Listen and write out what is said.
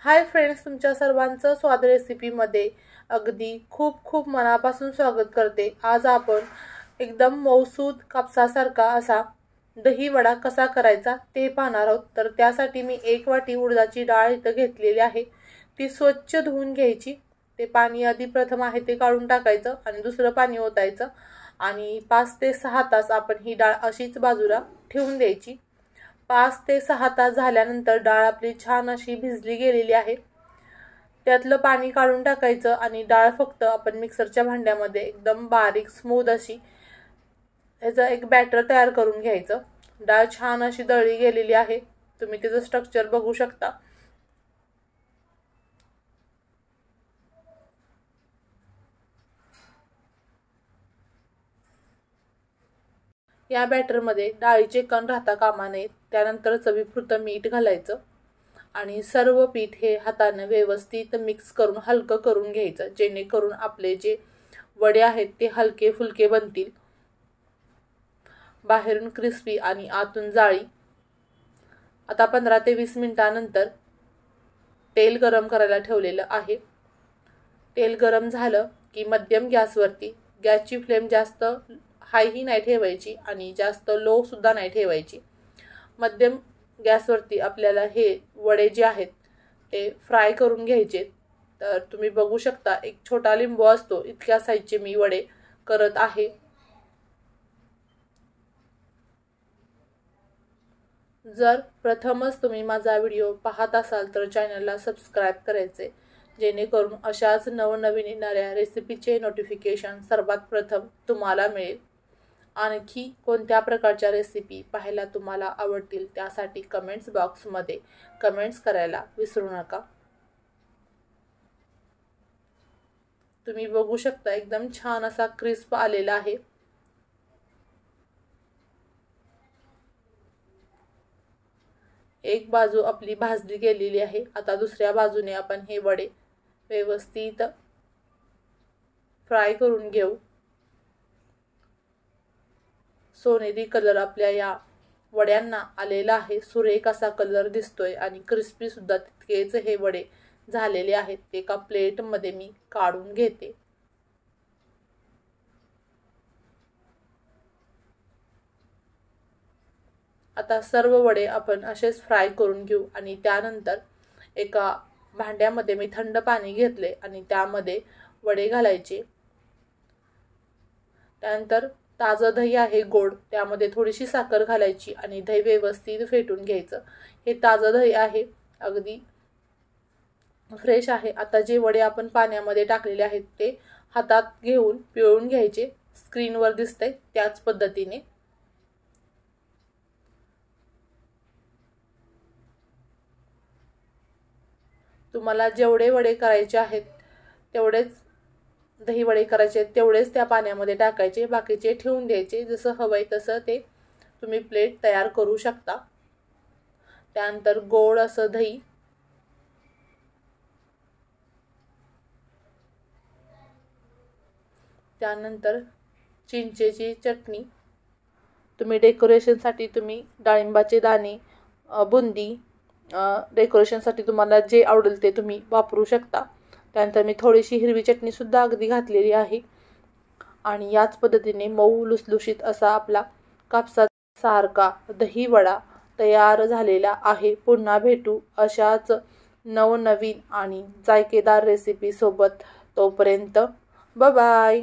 Hi friends, तुमच्या सर्वांचं स्वाद रेसिपीमध्ये अगदी खूप मनापासून स्वागत करते। आज आपण एकदम मौसूद कापसासारखा असा दही वडा कसा करायचा ते पाहणार आहोत। तर त्यासाठी मी 1 वाटी उडदाची डाळ इथे घेतलेली आहे। ती स्वच्छ धुवून घ्यायची। ते पाणी आधी प्रथम आहे ते काढून टाकायचं आणि दुसरं पाणी ओतायचं आणि 5 ते 6 तास आपण ही डाळ अशीच बाजूला ठेवून द्यायची। 5 ते 6 तास झाल्यानंतर डाळ आपली छान अशी भिजली गेलेली आहे। त्यातलं पाणी काढून टाकायचं आणि डाळ फक्त आपण मिक्सरच्या भांड्यामध्ये एकदम बारीक स्मूथ अशी याचा एक बॅटर तयार करून घ्यायचं। डाळ छान अशी दळली गेलेली आहे। तुम्ही त्याचं स्ट्रक्चर बघू शकता। या बॅटरमध्ये डाळीचे कण राहता कामा नयेत। त्यानंतर चवीपुरतं मीठ घालायचं आणि सर्व पीठ हे हाताने व्यवस्थित मिक्स करून हलकं करून घ्यायचं, जेणेकरून आपले जे वडे आहेत ते हलके फुलके बनतील, बाहेरून क्रिस्पी आणि आतून जाळी। आता 15 ते 20 मिनिटांनंतर तेल गरम करायला ठेवलेलं आहे। तेल गरम झालं की मध्यम गॅसवरती, गॅसची फ्लेम जास्त हाय ही नाही ठेवायची आणि जास्त लो सुद्धा नाही ठेवायची। मध्यम गॅसवरती आपल्याला हे वडे जे आहेत ते फ्राय करून घ्यायचे। तर तुम्ही बघू शकता, एक छोटा लिंबू असतो इतक्या साईजचे मी वडे करत आहे। जर प्रथमच तुम्ही माझा व्हिडिओ पाहत असाल तर चॅनलला सबस्क्राइब करायचे, जेणेकरून अशाच नवनवीन येणाऱ्या रेसिपीचे नोटिफिकेशन सर्वात प्रथम तुम्हाला मिळेल। आणखी कोणत्या प्रकारच्या रेसिपी पाहायला तुम्हाला आवडतील त्यासाठी कमेंट्स बॉक्समध्ये कमेंट्स करायला विसरू नका। तुम्ही बघू शकता एकदम छान असा क्रिस्प आलेला आहे। एक बाजू आपली भाजली गेलेली आहे। आता दुसऱ्या बाजूने आपण हे वडे व्यवस्थित फ्राय करून घेऊ। सोनेरी कलर आपल्या या वड्यांना आलेला आहे। सुरेख असा कलर दिसतोय आणि क्रिस्पी सुद्धा तितकेच हे वडे झालेले आहेत। ते एका प्लेटमध्ये मी काढून घेते। आता सर्व वडे आपण असेच फ्राय करून घेऊ आणि त्यानंतर एका भांड्यामध्ये मी थंड पाणी घेतले आणि त्यामध्ये वडे घालायचे। त्यानंतर ताजं दही आहे गोड, त्यामध्ये थोडीशी साखर घालायची आणि दही व्यवस्थित फेटून घ्यायचं। हे ताजं दही आहे, अगदी फ्रेश आहे। आता जे वडे आपण पाण्यामध्ये टाकलेले आहेत ते हातात घेऊन पिळून घ्यायचे। स्क्रीनवर दिसतंय त्याच पद्धतीने। तुम्हाला जेवढे वडे करायचे आहेत तेवढेच दही वडे करायचे, तेवढेच त्या पाण्यामध्ये टाकायचे, बाकीचे ठेवून द्यायचे। जसं हवंय तसं ते तुम्ही प्लेट तयार करू शकता। त्यानंतर गोड असं दही, त्यानंतर चिंचेची चटणी, तुम्ही डेकोरेशनसाठी तुम्ही डाळिंबाचे दाणे, बुंदी, डेकोरेशनसाठी तुम्हाला जे आवडेल ते तुम्ही वापरू शकता। त्यानंतर मी थोडीशी हिरवी चटणी सुद्धा अगदी घातलेली आहे आणि याच पद्धतीने मऊ लुसलुशीत असा आपला कापसासारखा दही वडा तयार झालेला आहे। पुन्हा भेटू अशाच नवनवीन आणि जायकेदार रेसिपी सोबत। तोपर्यंत बाय बाय।